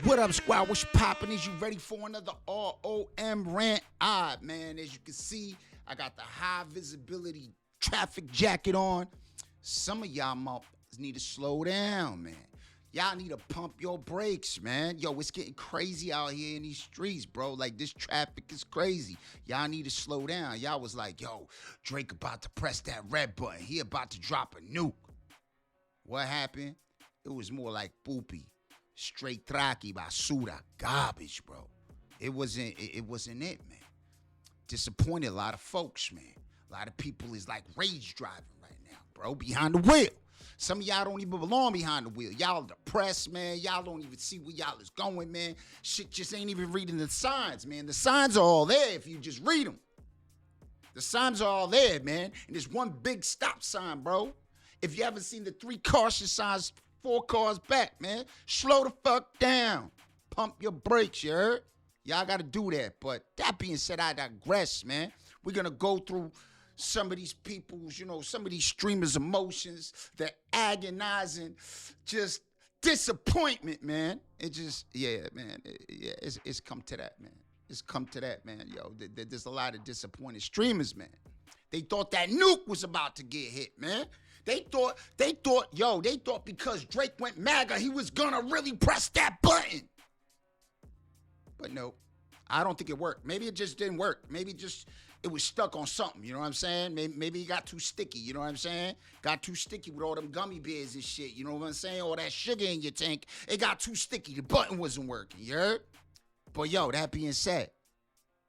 What up, squad? What's poppin'? Is you ready for another ROM rant? Man, as you can see, I got the high visibility traffic jacket on. Some of y'all need to slow down, man. Y'all need to pump your brakes, man. Yo, it's getting crazy out here in these streets, bro. Like, this traffic is crazy. Y'all need to slow down. Y'all was like, yo, Drake about to press that red button. He about to drop a nuke. What happened? It was more like boopy. Straight traki basura. Garbage, bro. It wasn't it, man. Disappointed a lot of folks, man. A lot of people is like rage driving right now, bro. Behind the wheel. Some of y'all don't even belong behind the wheel. Y'all depressed, man. Y'all don't even see where y'all is going, man. Shit just ain't even reading the signs, man. The signs are all there if you just read them. The signs are all there, man. And there's one big stop sign, bro. If you haven't seen the 3 caution signs 4 cars back, man, slow the fuck down. Pump your brakes, you heard? Y'all got to do that. But that being said, I digress, man. We're going to go through some of these people's, some of these streamers' emotions, the agonizing, just disappointment, man. It just, man. It's come to that, man. It's come to that, man. Yo, there's a lot of disappointed streamers, man. They thought that nuke was about to get hit, man. They thought because Drake went MAGA, he was gonna really press that button. But no, I don't think it worked. Maybe it just didn't work. Maybe it was stuck on something, you know what I'm saying? Maybe it got too sticky, you know what I'm saying? Got too sticky with all them gummy bears and shit, you know what I'm saying? All that sugar in your tank, it got too sticky. The button wasn't working, you heard? But yo, that being said,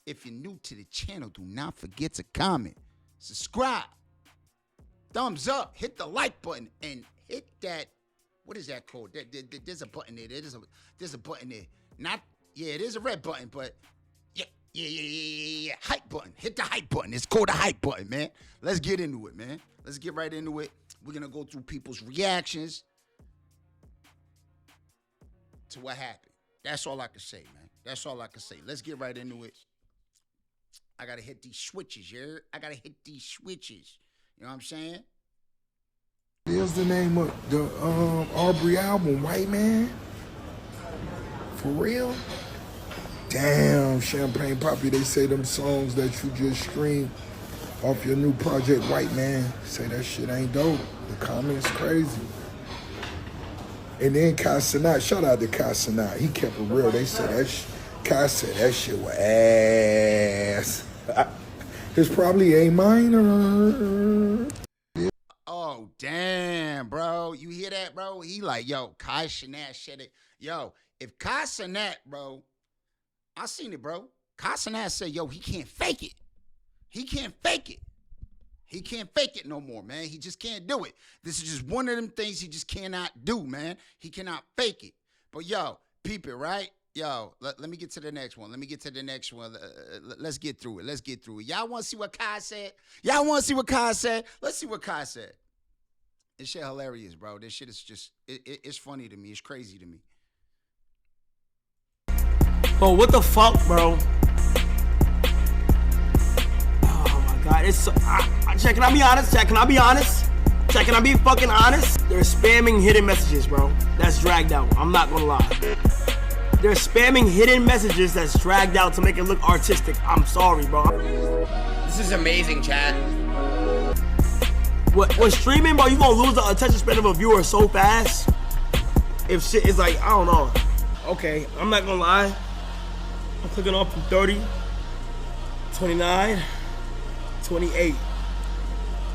if you're new to the channel, do not forget to comment, subscribe, thumbs up, hit the like button, and hit that, what is that called? There's a button there. There's a button there. It is a red button, but yeah. Hype button. Hit the hype button. It's called the hype button, man. Let's get into it, man. Let's get right into it. We're going to go through people's reactions to what happened. That's all I can say, man. That's all I can say. Let's get right into it. I got to hit these switches, you heard? I got to hit these switches. You know what I'm saying? Here's the name of the Aubrey album, White Man. For real? Damn, Champagne Poppy, they say them songs that you just streamed off your new project, White Man, say that shit ain't dope. The comments crazy. And then Cenat, shout out to Cenat. He kept it real. They said Kai said that shit was ass. It's probably A minor. Oh, damn, bro. You hear that, bro? He like, yo, Cenat said it. Yo, if Cenat, bro, I seen it, bro. Cenat said, yo, he can't fake it. He can't fake it. He can't fake it no more, man. He just can't do it. This is just one of them things he just cannot do, man. He cannot fake it. But, yo, peep it, right? Yo, let me get to the next one. Let's get through it. Y'all want to see what Kai said? Let's see what Kai said. This shit hilarious, bro. This shit is just, it's funny to me. It's crazy to me. Bro, what the fuck, bro? Oh my God, it's so, can I be honest? Can I be honest? Can I be fucking honest? They're spamming hidden messages, bro. That's dragged out. I'm not gonna lie. They're spamming hidden messages that's dragged out to make it look artistic. I'm sorry, bro. This is amazing, Chad. What streaming, bro, you gonna lose the attention span of a viewer so fast? If shit is like, I don't know. Okay, I'm not gonna lie. I'm clicking off from 30, 29, 28,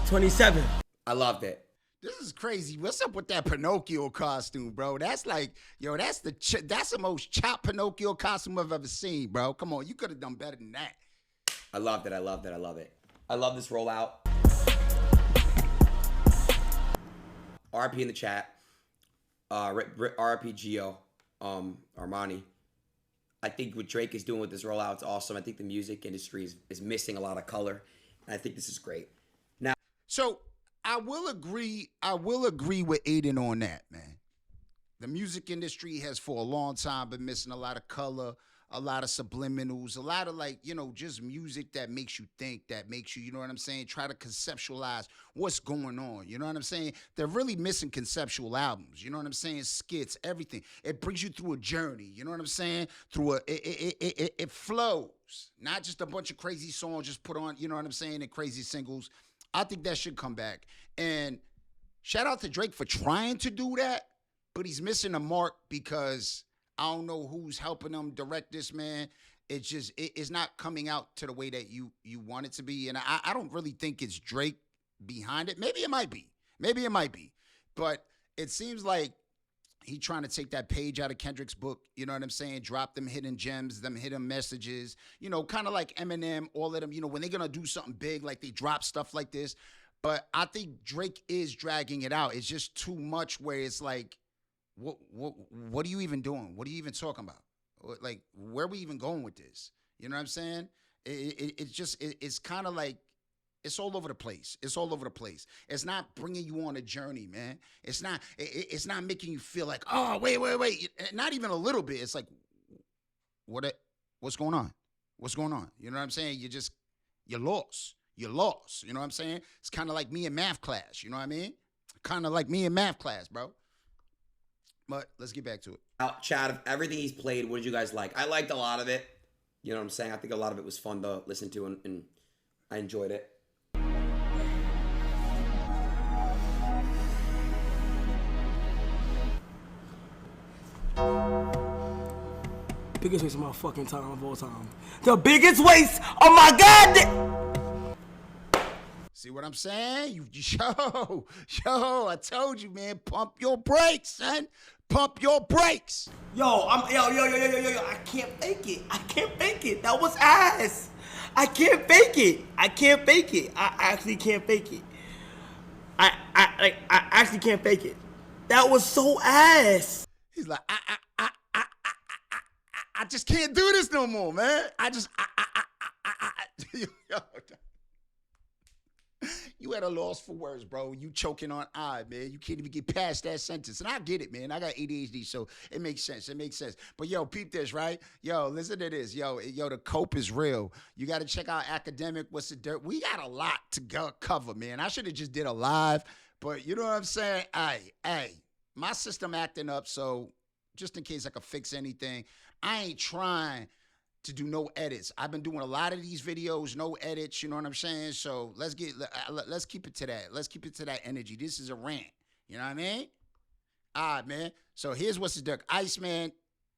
27. I loved it. This is crazy. What's up with that Pinocchio costume, bro? That's like, yo, that's the most chopped Pinocchio costume I've ever seen, bro. Come on, you could have done better than that. I loved it. I love this rollout. RP in the chat. RP Geo, Armani. I think what Drake is doing with this rollout is awesome. I think the music industry is missing a lot of color, and I think this is great. Now, so I will agree with Aiden on that, man. The music industry has for a long time been missing a lot of color, a lot of subliminals, a lot of like, just music that makes you think, that makes you, you know what I'm saying, try to conceptualize what's going on. You know what I'm saying? They're really missing conceptual albums. You know what I'm saying? Skits, everything. It brings you through a journey. You know what I'm saying? It flows. Not just a bunch of crazy songs just put on, you know what I'm saying, and crazy singles. I think that should come back. And shout out to Drake for trying to do that, but he's missing a mark because I don't know who's helping him direct this, man. It's just, it's not coming out to the way that you want it to be. And I don't really think it's Drake behind it. Maybe it might be. But it seems like he trying to take that page out of Kendrick's book, you know what I'm saying? Drop them hidden gems, them hidden messages, kind of like Eminem, all of them, when they're going to do something big, like they drop stuff like this. But I think Drake is dragging it out. It's just too much where it's like, what are you even doing? What are you even talking about? Like, where are we even going with this? You know what I'm saying? It's kind of like, it's all over the place. It's not bringing you on a journey, man. It's not making you feel like, oh, wait. Not even a little bit. It's like, what's going on? What's going on? You know what I'm saying? You're lost. You know what I'm saying? It's kind of like me in math class. You know what I mean? Kind of like me in math class, bro. But let's get back to it. Chad, of everything he's played, what did you guys like? I liked a lot of it. You know what I'm saying? I think a lot of it was fun to listen to, and I enjoyed it. Biggest waste of my fucking time of all time. The biggest waste of my goddamn. See what I'm saying? Yo, I told you, man, pump your brakes, son. Pump your brakes. Yo, I can't fake it. That was ass. I can't fake it. I actually can't fake it. I actually can't fake it. That was so ass. He's like, I just can't do this no more, man. You at a loss for words, bro. You choking on I, man. You can't even get past that sentence. And I get it, man. I got ADHD, so it makes sense. But yo, peep this, right? Yo, listen to this. Yo, the cope is real. You got to check out Academic. What's the dirt? We got a lot to cover, man. I should have just did a live, but you know what I'm saying? Hey, my system acting up, so just in case I could fix anything, I ain't trying to do no edits. I've been doing a lot of these videos, no edits, you know what I'm saying? So let's keep it to that. Let's keep it to that energy. This is a rant. You know what I mean? All right, man. So here's what's the duck. Iceman,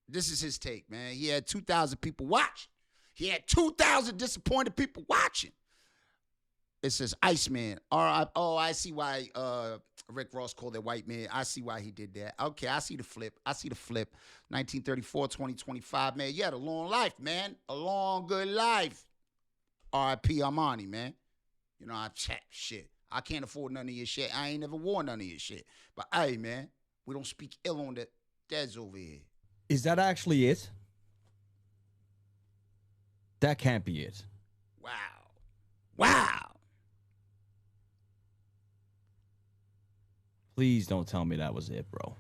this is his take, man. He had 2,000 people watching. He had 2,000 disappointed people watching. It says Iceman. I see why Rick Ross called it white man. I see why he did that. Okay, I see the flip. 1934, 2025, man. You had a long life, man. A long, good life. R.I.P. Armani, man. You know, shit. I can't afford none of your shit. I ain't never wore none of your shit. But, hey, man, we don't speak ill on the deads over here. Is that actually it? That can't be it. Wow. Please don't tell me that was it, bro.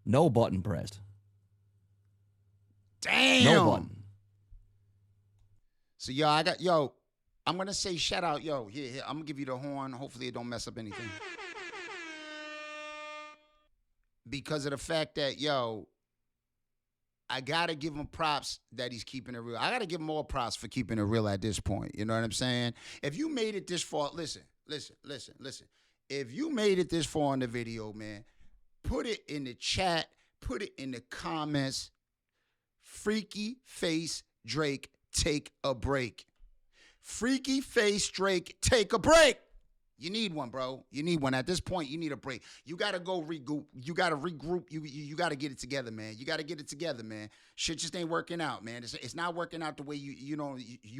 No button pressed. Damn. No button. So, I'm going to say shout out, here, I'm going to give you the horn. Hopefully it don't mess up anything. Because of the fact that, I got to give him props that he's keeping it real. I got to give him more props for keeping it real at this point. You know what I'm saying? If you made it this far, listen. If you made it this far in the video, man, put it in the chat, put it in the comments. Freaky Face Drake, take a break. Freaky Face Drake, take a break. You need one, bro. You need one. At this point, you need a break. You got to go regroup. You got to regroup. You got to get it together, man. You got to get it together, man. Shit just ain't working out, man. It's not working out the way you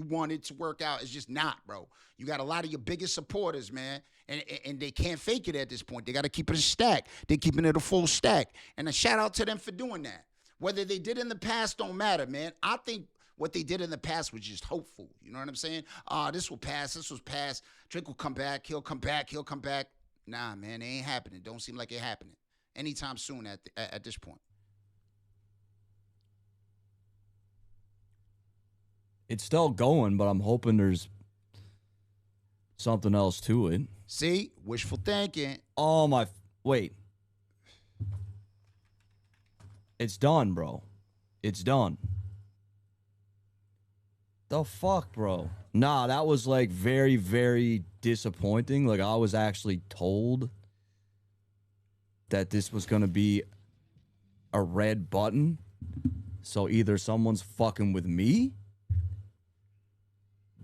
want it to work out. It's just not, bro. You got a lot of your biggest supporters, man, and they can't fake it at this point. They got to keep it a stack. They're keeping it a full stack. And a shout out to them for doing that. Whether they did in the past don't matter, man. I think what they did in the past was just hopeful. You know what I'm saying? This will pass. This was past. Drake will come back. He'll come back. Nah, man, it ain't happening. Don't seem like it happening. anytime soon at this point. It's still going, but I'm hoping there's something else to it. See? Wishful thinking. Oh my, wait. It's done, bro. It's done. The fuck, bro? Nah, that was like very, very disappointing. Like I was actually told that this was gonna be a red button. So either someone's fucking with me,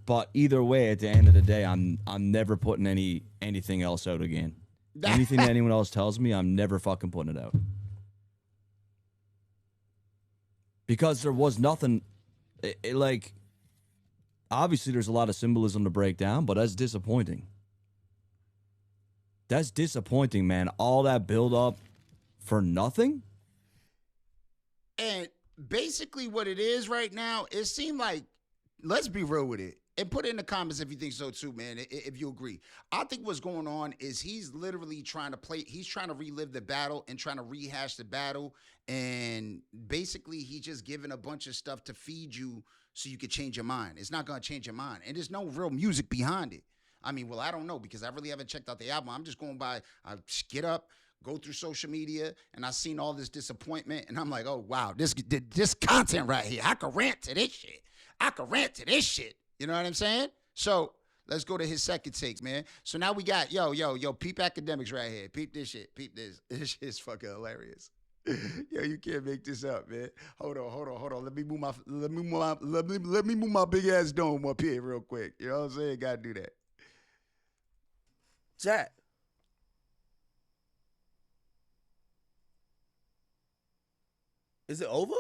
but either way, at the end of the day, I'm never putting anything else out again. Anything that anyone else tells me, I'm never fucking putting it out. Because there was nothing, like, obviously there's a lot of symbolism to break down, but that's disappointing. That's disappointing, man. All that build up for nothing? And basically what it is right now, it seemed like, let's be real with it. And put it in the comments if you think so too, man, if you agree. I think what's going on is he's literally trying to relive the battle and trying to rehash the battle. And basically he's just giving a bunch of stuff to feed you so you could change your mind. It's not going to change your mind. And there's no real music behind it. I mean, well, I don't know because I really haven't checked out the album. I'm just going by, I get up, go through social media, and I seen all this disappointment. And I'm like, oh, wow, this content right here. I could rant to this shit. You know what I'm saying? So let's go to his second takes, man. So now we got, yo, peep Akademiks right here. Peep this shit. Peep this. This shit's fucking hilarious. Yo, you can't make this up, man. Hold on. Let me move my big ass dome up here real quick. You know what I'm saying? Gotta do that. Chat. Is it over?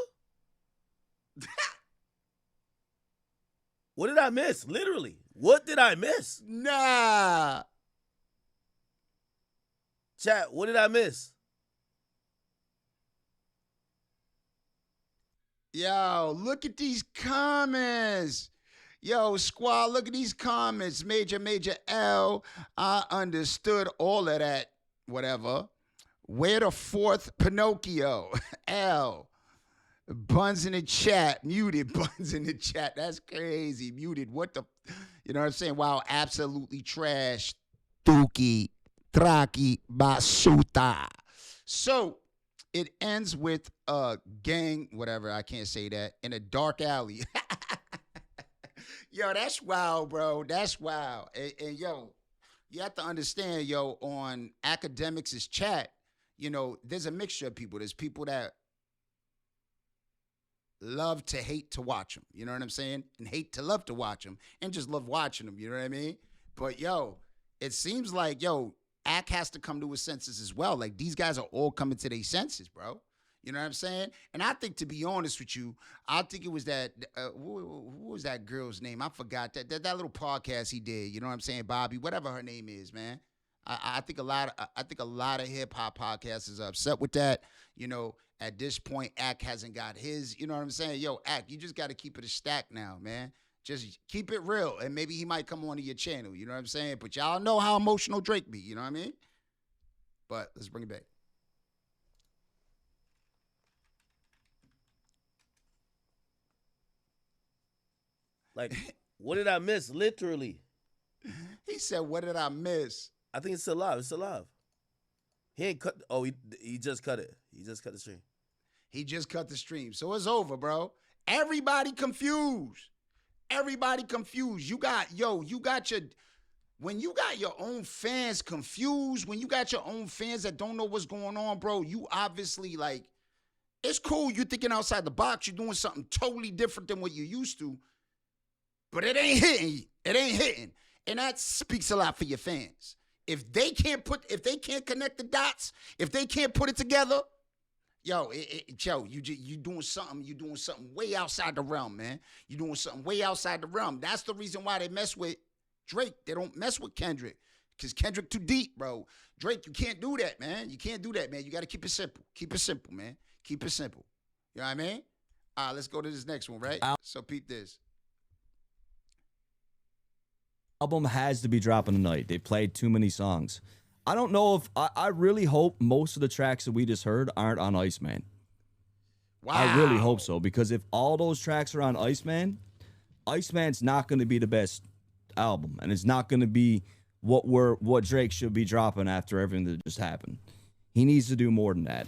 What did I miss? Literally. What did I miss? Nah. Chat, what did I miss? Yo, look at these comments. Yo, squad, look at these comments. Major L. I understood all of that. Whatever. Where the fourth Pinocchio? L. Buns in the chat. Muted. Buns in the chat. That's crazy. Muted. What the? You know what I'm saying? Wow. Absolutely trash. Tuki. Traki. Basuta. So it ends with a gang, whatever. I can't say that. In a dark alley. Yo, that's wild, bro. That's wild. And yo, you have to understand, yo, on Akademiks' chat, you know, there's a mixture of people. There's people that love to hate to watch them. You know what I'm saying? And hate to love to watch them. And just love watching them. You know what I mean? But, yo, it seems like, yo, Ak has to come to his senses as well. Like, these guys are all coming to their senses, bro. You know what I'm saying? And I think, to be honest with you, I think it was that, who was that girl's name? I forgot. That little podcast he did. You know what I'm saying? Bobby, whatever her name is, man. I think a lot of hip hop podcasts are upset with that. You know, at this point, Ak hasn't got his. You know what I'm saying? Yo, Ak, you just got to keep it a stack now, man. Just keep it real, and maybe he might come onto your channel. You know what I'm saying? But y'all know how emotional Drake be. You know what I mean? But let's bring it back. Like, what did I miss? Literally. He said, what did I miss? I think it's still live. It's still live. He ain't cut. Oh, he just cut it. He just cut the stream. He just cut the stream. So it's over, bro. Everybody confused. Everybody confused. When you got your own fans confused, when you got your own fans that don't know what's going on, bro, you obviously, like, it's cool. You're thinking outside the box. You're doing something totally different than what you used to. But it ain't hitting. It ain't hitting. And that speaks a lot for your fans. If they can't connect the dots, if they can't put it together, yo, you doing something way outside the realm, man. You doing something way outside the realm. That's the reason why they mess with Drake. They don't mess with Kendrick. Because Kendrick too deep, bro. Drake, you can't do that, man. You can't do that, man. You got to keep it simple. Keep it simple, man. Keep it simple. You know what I mean? All right, let's go to this next one, right? So peep this. Album has to be dropping tonight. They played too many songs. I don't know if I really hope most of the tracks that we just heard aren't on Iceman. Wow. I really hope so, because if all those tracks are on Iceman, Iceman's not going to be the best album, and it's not going to be what Drake should be dropping after everything that just happened. He needs to do more than that.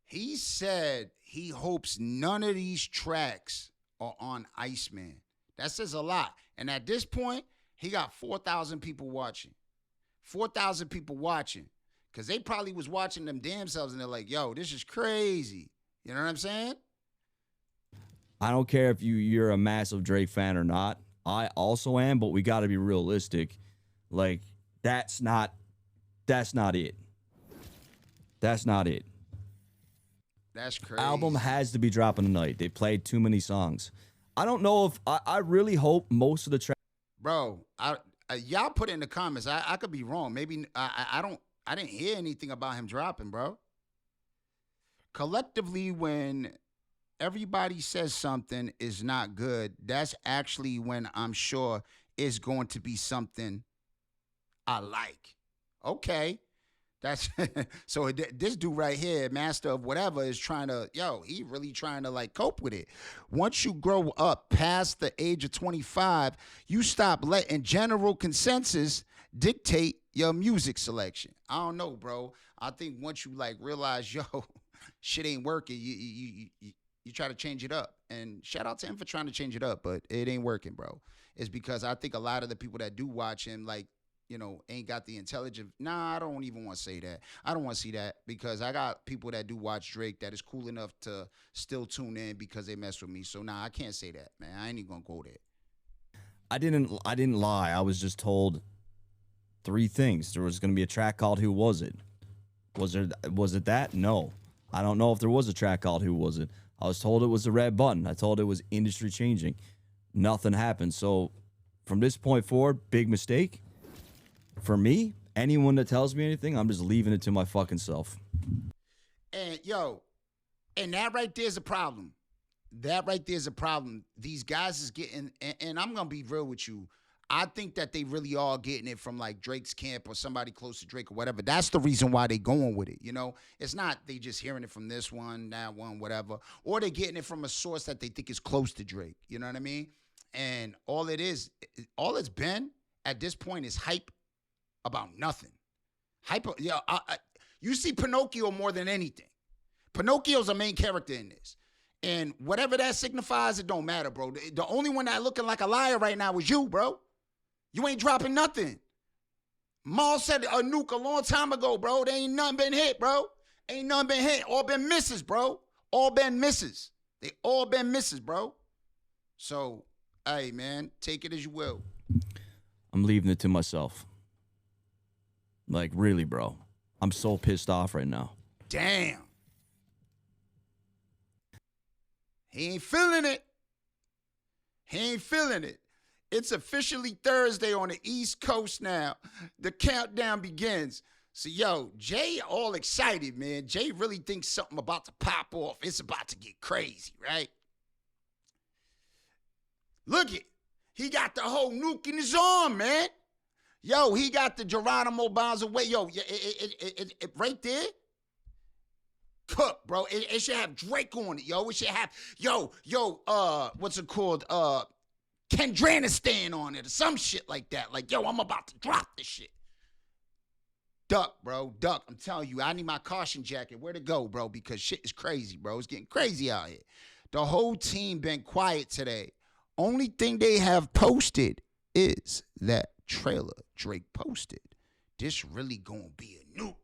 He said he hopes none of these tracks are on Iceman. That says a lot. And at this point, he got 4,000 people watching. 4,000 people watching. Because they probably was watching them damn selves and they're like, yo, this is crazy. You know what I'm saying? I don't care if you're a massive Drake fan or not. I also am, but we got to be realistic. Like, that's not it. That's not it. That's crazy. Album has to be dropping tonight. They played too many songs. I don't know if I really hope most of the tracks. Bro, y'all put it in the comments. I could be wrong. Maybe I didn't hear anything about him dropping, bro. Collectively, when everybody says something is not good, that's actually when I'm sure it's going to be something I like. Okay. That's so this dude right here, master of whatever, is trying to, he really trying to like cope with it. Once you grow up past the age of 25, you stop letting general consensus dictate your music selection. I don't know, bro. I think once you like realize, shit ain't working, you try to change it up. And shout out to him for trying to change it up, but it ain't working, bro. It's because I think a lot of the people that do watch him, like, ain't got the intelligence. Nah, I don't even want to say that. I don't want to see that, because I got people that do watch Drake that is cool enough to still tune in because they mess with me. So nah, I can't say that, man. I ain't even gonna go there. I didn't lie. I was just told 3 things. There was going to be a track called Who Was It? Was it that? No. I don't know if there was a track called Who Was It? I was told it was the red button. I told it was industry changing. Nothing happened. So from this point forward, big mistake. For me, anyone that tells me anything, I'm just leaving it to my fucking self. And and that right there is a problem. These guys is getting, and I'm gonna be real with you. I think that they really are getting it from like Drake's camp or somebody close to Drake or whatever. That's the reason why they going with it. It's not they just hearing it from this one, that one, whatever, or they getting it from a source that they think is close to Drake. You know what I mean? And all it's been at this point is hype about nothing. You see Pinocchio more than anything. Pinocchio's a main character in this. And whatever that signifies, it don't matter, bro. The only one that looking like a liar right now is you, bro. You ain't dropping nothing. Maul said a nuke a long time ago, bro. There ain't nothing been hit, bro. Ain't nothing been hit. All been misses, bro. All been misses. They all been misses, bro. So, hey, man, take it as you will. I'm leaving it to myself. Like, really, bro. I'm so pissed off right now. Damn. He ain't feeling it. It's officially Thursday on the East Coast now. The countdown begins. So, Jay all excited, man. Jay really thinks something about to pop off. It's about to get crazy, right? Look it. He got the whole nuke in his arm, man. He got the Geronimo miles away. It right there. Cook, bro. It should have Drake on it, It should have, what's it called? Kendranistan on it or some shit like that. Like, I'm about to drop this shit. Duck, bro. Duck. I'm telling you, I need my caution jacket. Where to go, bro? Because shit is crazy, bro. It's getting crazy out here. The whole team been quiet today. Only thing they have posted is that trailer Drake posted. This really gonna be a nuke.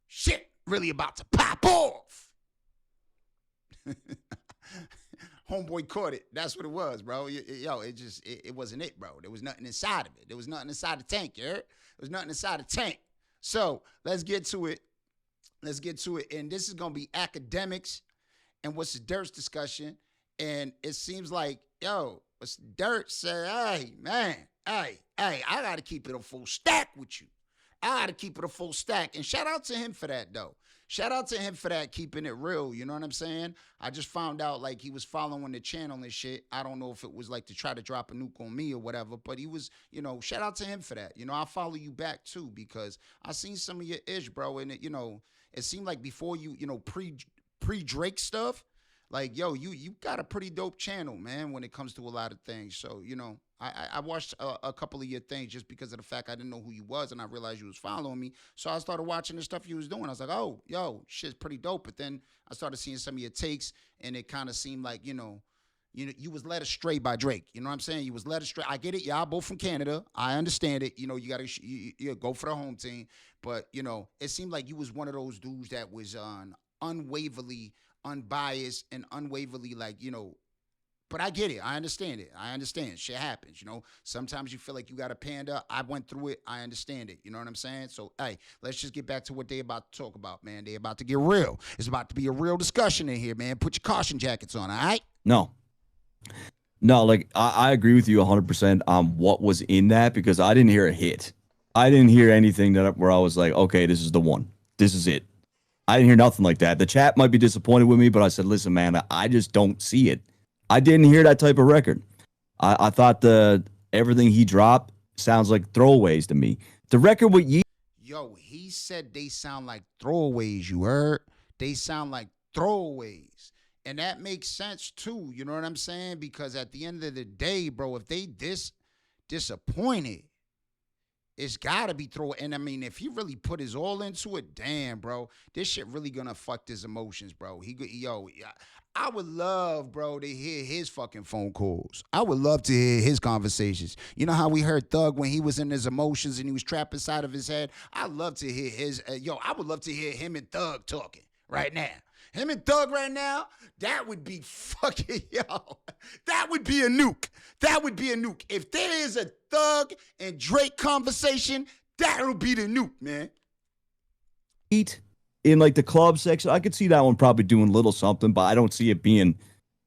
Shit really about to pop off. Homeboy caught it. That's what it was, bro. It wasn't it, bro. There was nothing inside of it. There was nothing inside the tank, you heard? There was nothing inside the tank. So let's get to it. And this is gonna be Akademiks and What's the Dirt's discussion. And it seems like, What's the Dirt said, hey, man, hey, I gotta keep it a full stack with you. I gotta keep it a full stack. And shout out to him for that though. Shout out to him for that, keeping it real. You know what I'm saying? I just found out like he was following the channel and shit. I don't know if it was like to try to drop a nuke on me or whatever, but he was, you know, shout out to him for that. You know, I follow you back too because I seen some of your ish, bro. And it, you know, it seemed like before you know, pre Drake stuff, like yo, you got a pretty dope channel, man, when it comes to a lot of things. So, you know, I watched a couple of your things just because of the fact I didn't know who you was and I realized you was following me. So I started watching the stuff you was doing. I was like, oh, yo, shit's pretty dope. But then I started seeing some of your takes and it kind of seemed like, you know, you was led astray by Drake. You know what I'm saying? You was led astray. I get it. Y'all both from Canada. I understand it. You know, you got to you go for the home team. But, you know, it seemed like you was one of those dudes that was unwaverly, unbiased, and unwaverly, like, you know, but I get it. I understand it. I understand. Shit happens, you know. Sometimes you feel like you got a panda. I went through it. I understand it. You know what I'm saying? So, hey, let's just get back to what they about to talk about, man. They about to get real. It's about to be a real discussion in here, man. Put your caution jackets on, all right? No, like I agree with you 100% on what was in that because I didn't hear a hit. I didn't hear anything where I was like, okay, this is the one. This is it. I didn't hear nothing like that. The chat might be disappointed with me, but I said, listen, man, I just don't see it. I didn't hear that type of record. I thought everything he dropped sounds like throwaways to me. The record with Yeet. Yo, he said they sound like throwaways, you heard? They sound like throwaways. And that makes sense too, you know what I'm saying? Because at the end of the day, bro, if they disappointed, it's gotta be and I mean, if he really put his all into it, damn, bro, this shit really gonna fuck his emotions, bro. I would love, bro, to hear his fucking phone calls. I would love to hear his conversations. You know how we heard Thug when he was in his emotions and he was trapped inside of his head? I'd love to hear I would love to hear him and Thug talking right now. Him and Thug right now, that would be fucking, that would be a nuke. That would be a nuke. If there is a Thug and Drake conversation, that'll be the nuke, man. In like the club section, I could see that one probably doing a little something, but I don't see it being,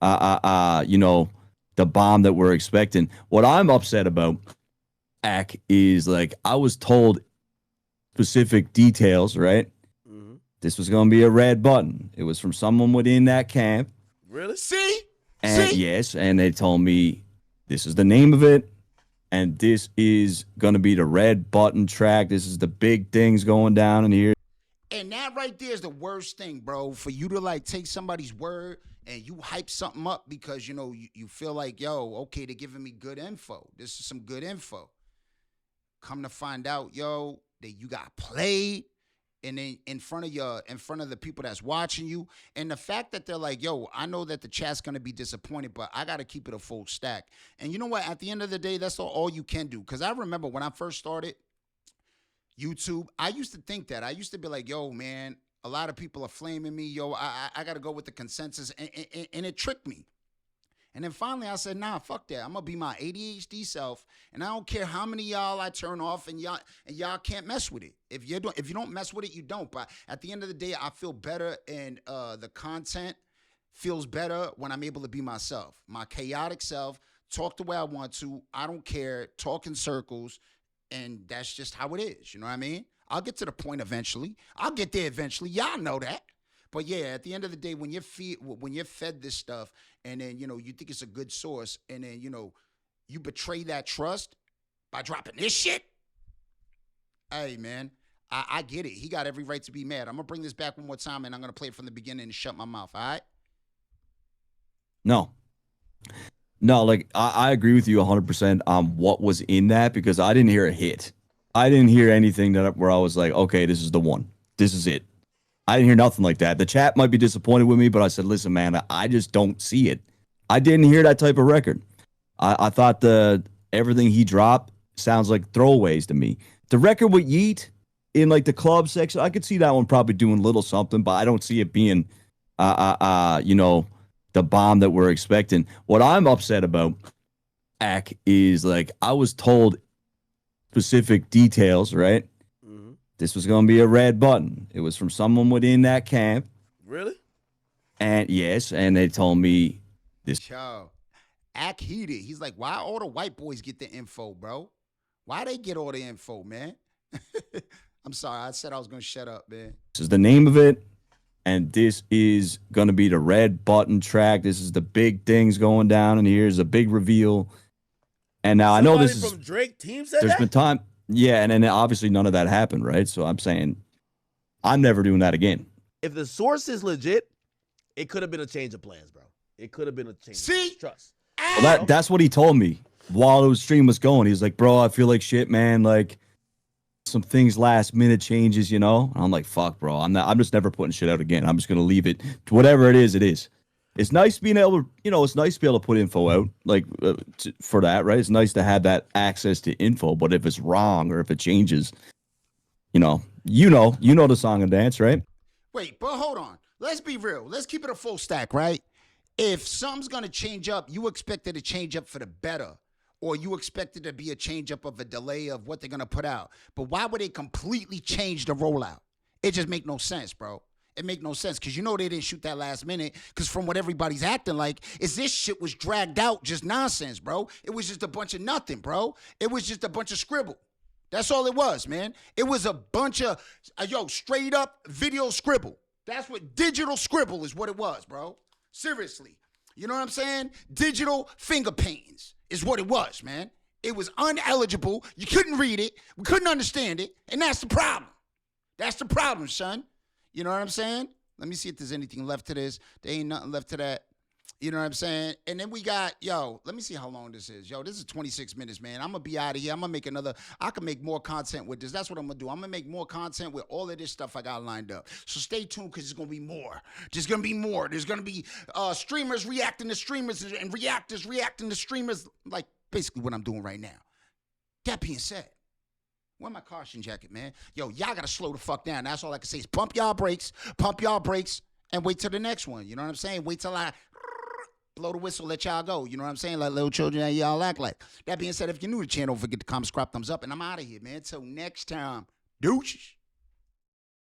you know, the bomb that we're expecting. What I'm upset about, is like I was told specific details, right? This was going to be a red button. It was from someone within that camp. Really? See? Yes, and they told me this is the name of it, and this is going to be the red button track. This is the big things going down in here. And that right there is the worst thing, bro, for you to like take somebody's word and you hype something up because, you know, you feel like, yo, okay, they're giving me good info. This is some good info. Come to find out, yo, that you got played. And then in front of the people that's watching you. And the fact that they're like, yo, I know that the chat's going to be disappointed, but I got to keep it a full stack. And you know what? At the end of the day, that's all you can do. Because I remember when I first started YouTube, I used to think that. I used to be like, yo, man, a lot of people are flaming me. Yo, I got to go with the consensus. And it tricked me. And then finally I said, nah, fuck that. I'm going to be my ADHD self. And I don't care how many y'all I turn off and y'all can't mess with it. If you don't mess with it, you don't. But at the end of the day, I feel better and the content feels better when I'm able to be myself. My chaotic self, talk the way I want to. I don't care. Talk in circles. And that's just how it is. You know what I mean? I'll get to the point eventually. I'll get there eventually. Y'all know that. But yeah, at the end of the day, when you're fed this stuff and then, you know, you think it's a good source and then, you know, you betray that trust by dropping this shit. Hey, man, I get it. He got every right to be mad. I'm going to bring this back one more time and I'm going to play it from the beginning and shut my mouth. All right? No, like I agree with you 100% on what was in that because I didn't hear a hit. I didn't hear anything where I was like, okay, this is the one. This is it. I didn't hear nothing like that. The chat might be disappointed with me, but I said, listen, man, I just don't see it. I didn't hear that type of record. I thought everything he dropped sounds like throwaways to me. The record with Yeet in like the club section, I could see that one probably doing a little something, but I don't see it being, you know, the bomb that we're expecting. What I'm upset about, is like I was told specific details, right? This was going to be a red button. It was from someone within that camp. Really? And yes, and they told me this. Yo, act heated. He's like, why all the white boys get the info, bro? Why they get all the info, man? I'm sorry. I said I was gonna shut up, man. This is the name of it, and this is gonna be the red button track. This is the big things going down, and here's a big reveal. And now I know this is from Drake team said there's that? been time, yeah, and then obviously none of that happened, right? So I'm saying I'm never doing that again. If the source is legit, it could have been a change of plans, bro. It could have been a change. See? Trust. Well, that's what he told me while the stream was going. He's like, bro, I feel like shit, man. Like some things last minute changes, you know? And I'm like, fuck, bro. I'm just never putting shit out again. I'm just gonna leave it. Whatever it is, it is. It's nice being able to, it's nice to be able to put info out, like for that, right? It's nice to have that access to info. But if it's wrong or if it changes, you know the song and dance, right? Wait, but hold on. Let's be real. Let's keep it a full stack, right? If something's going to change up, you expect it to change up for the better, or you expect it to be a change up of a delay of what they're going to put out. But why would they completely change the rollout? It just make no sense, bro. It make no sense because they didn't shoot that last minute because from what everybody's acting like is this shit was dragged out just nonsense, bro. It was just a bunch of nothing, bro. It was just a bunch of scribble. That's all it was, man. It was a bunch of, straight up video scribble. That's what digital scribble is what it was, bro. Seriously. You know what I'm saying? Digital finger paintings is what it was, man. It was uneligible. You couldn't read it. We couldn't understand it. And that's the problem. That's the problem, son. You know what I'm saying? Let me see if there's anything left to this. There ain't nothing left to that. You know what I'm saying? And then we got, let me see how long this is. This is 26 minutes, man. I'm going to be out of here. I'm going to make I can make more content with this. That's what I'm going to do. I'm going to make more content with all of this stuff I got lined up. So stay tuned because there's going to be more. There's going to be more. There's going to be streamers reacting to streamers and reactors reacting to streamers, like basically what I'm doing right now. That being said, where's my caution jacket, man? Y'all got to slow the fuck down. That's all I can say is pump y'all brakes, and wait till the next one. You know what I'm saying? Wait till I blow the whistle, let y'all go. You know what I'm saying? Like little children that y'all act like. That being said, if you're new to the channel, don't forget to comment, subscribe, thumbs up, and I'm out of here, man. Till next time. Deuces.